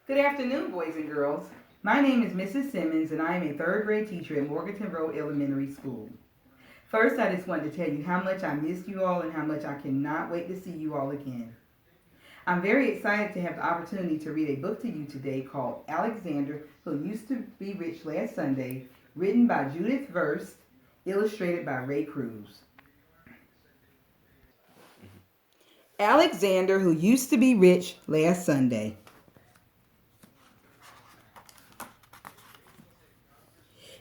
Good afternoon, boys and girls. My name is Mrs. Simmons, and I am a third grade teacher at Morganton Road Elementary School. First, I just wanted to tell you how much I missed you all and how much I cannot wait to see you all again. I'm very excited to have the opportunity to read a book to you today called Alexander, Who Used to Be Rich Last Sunday, written by Judith Verst, illustrated by Ray Cruz. Alexander, Who Used to Be Rich Last Sunday.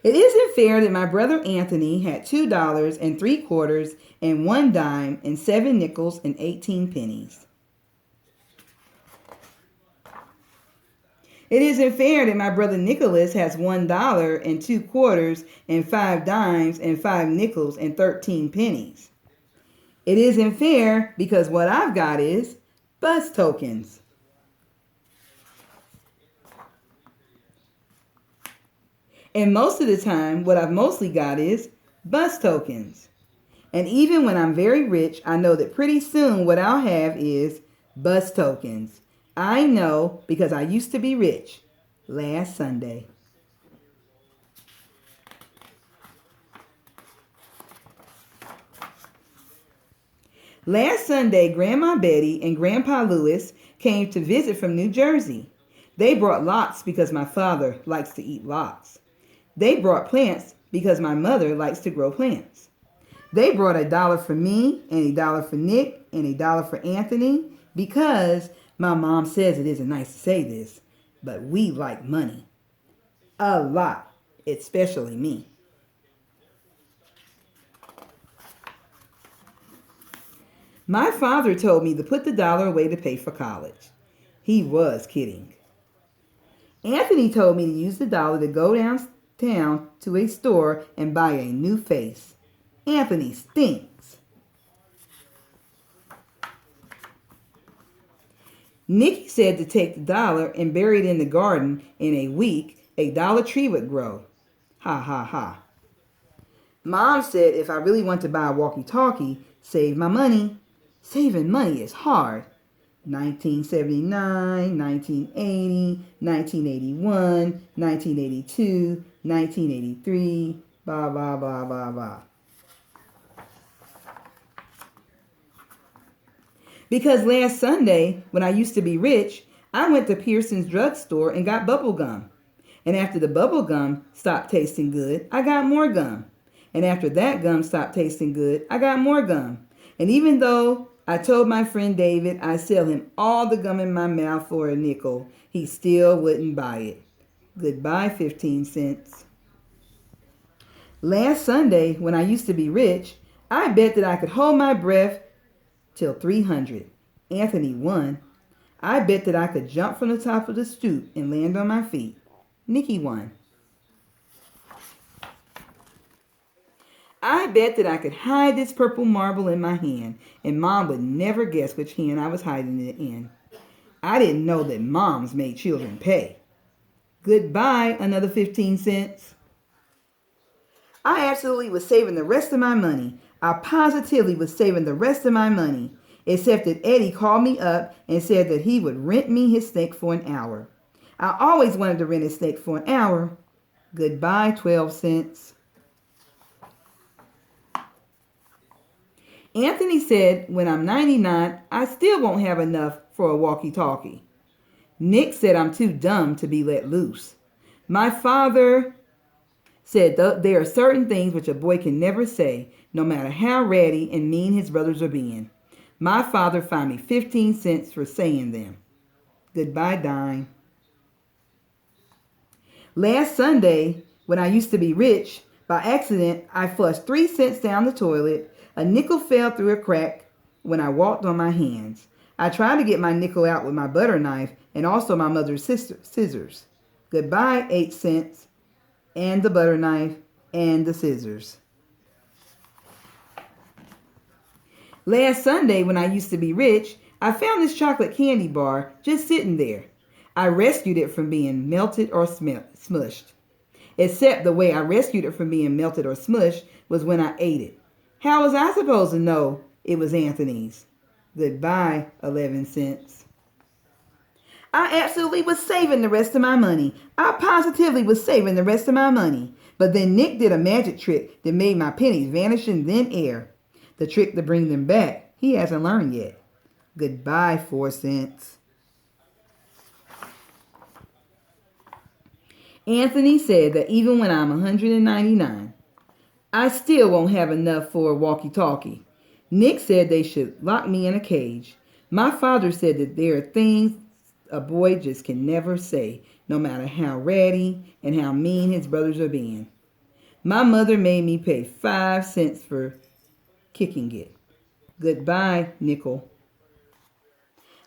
It isn't fair that my brother Anthony had $2.75 and 1 dime and 7 nickels and 18 pennies. It isn't fair that my brother Nicholas has $1.02 and 5 dimes and 5 nickels and 13 pennies. It isn't fair because what I've got is bus tokens. And most of the time, what I've mostly got is bus tokens. And even when I'm very rich, I know that pretty soon what I'll have is bus tokens. I know because I used to be rich last Sunday. Last Sunday, Grandma Betty and Grandpa Louis came to visit from New Jersey. They brought lots because my father likes to eat lots. They brought plants because my mother likes to grow plants. They brought $1 for me and $1 for Nick and $1 for Anthony because my mom says it isn't nice to say this, but we like money. A lot, especially me. My father told me to put the dollar away to pay for college. He was kidding. Anthony told me to use the dollar to go downtown to a store and buy a new face. Anthony stinks. Nikki said to take the dollar and bury it in the garden. In a week, a Dollar Tree would grow. Ha ha ha. Mom said if I really want to buy a walkie-talkie, save my money. Saving money is hard. 1979, 1980, 1981, 1982, 1983, blah, blah, blah, blah, blah. Because last Sunday, when I used to be rich, I went to Pearson's drugstore and got bubble gum. And after the bubble gum stopped tasting good, I got more gum. And after that gum stopped tasting good, I got more gum. And even though I told my friend David I'd sell him all the gum in my mouth for a nickel, he still wouldn't buy it. Goodbye, 15 cents. Last Sunday, when I used to be rich, I bet that I could hold my breath till 300. Anthony won. I bet that I could jump from the top of the stoop and land on my feet. Nikki won. I bet that I could hide this purple marble in my hand, and Mom would never guess which hand I was hiding it in. I didn't know that moms made children pay. Goodbye, another 15 cents. I absolutely was saving the rest of my money. I positively was saving the rest of my money, except that Eddie called me up and said that he would rent me his snake for an hour. I always wanted to rent his snake for an hour. Goodbye, 12 cents. Anthony said when I'm 99, I still won't have enough for a walkie-talkie. Nick said I'm too dumb to be let loose. My father said there are certain things which a boy can never say, no matter how ratty and mean his brothers are being. My father fined me 15 cents for saying them. Goodbye, dime. Last Sunday, when I used to be rich, by accident, I flushed 3 cents down the toilet. A nickel fell through a crack when I walked on my hands. I tried to get my nickel out with my butter knife and also my mother's scissors. Goodbye, 8 cents, and the butter knife, and the scissors. Last Sunday, when I used to be rich, I found this chocolate candy bar just sitting there. I rescued it from being melted or smushed. Except the way I rescued it from being melted or smushed was when I ate it. How was I supposed to know it was Anthony's? Goodbye, 11 cents. I absolutely was saving the rest of my money. I positively was saving the rest of my money. But then Nick did a magic trick that made my pennies vanish in thin air. The trick to bring them back, he hasn't learned yet. Goodbye, 4 cents. Anthony said that even when I'm 199, I still won't have enough for a walkie-talkie. Nick said they should lock me in a cage. My father said that there are things a boy just can never say, no matter how ratty and how mean his brothers are being. My mother made me pay 5 cents for kicking it. Goodbye, nickel.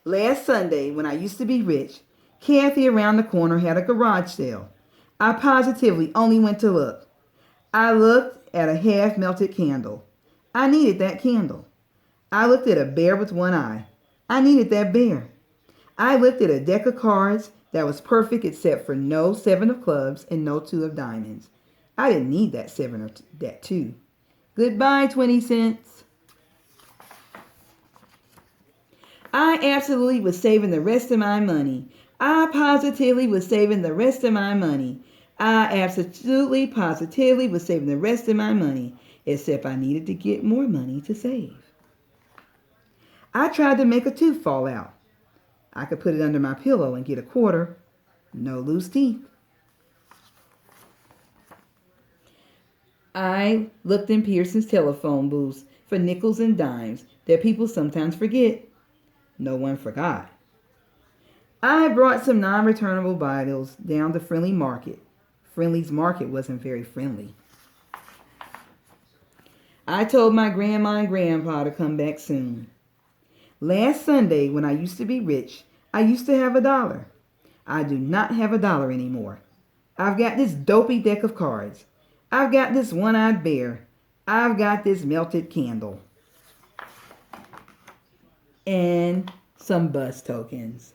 Last Sunday, when I used to be rich, Kathy around the corner had a garage sale. I positively only went to look. I looked at a half-melted candle. I needed that candle. I looked at a bear with one eye. I needed that bear. I looked at a deck of cards that was perfect except for no 7 of clubs and no 2 of diamonds. I didn't need that 7 or that 2. Goodbye, 20 cents. I absolutely was saving the rest of my money. I positively was saving the rest of my money. I absolutely, positively was saving the rest of my money, except I needed to get more money to save. I tried to make a tooth fall out. I could put it under my pillow and get a quarter. No loose teeth. I looked in Pearson's telephone booths for nickels and dimes that people sometimes forget. No one forgot. I brought some non-returnable bottles down to Friendly Market. Friendly's Market wasn't very friendly. I told my grandma and grandpa to come back soon. Last Sunday, when I used to be rich, I used to have $1. I do not have $1 anymore. I've got this dopey deck of cards. I've got this one-eyed bear. I've got this melted candle. And some bus tokens.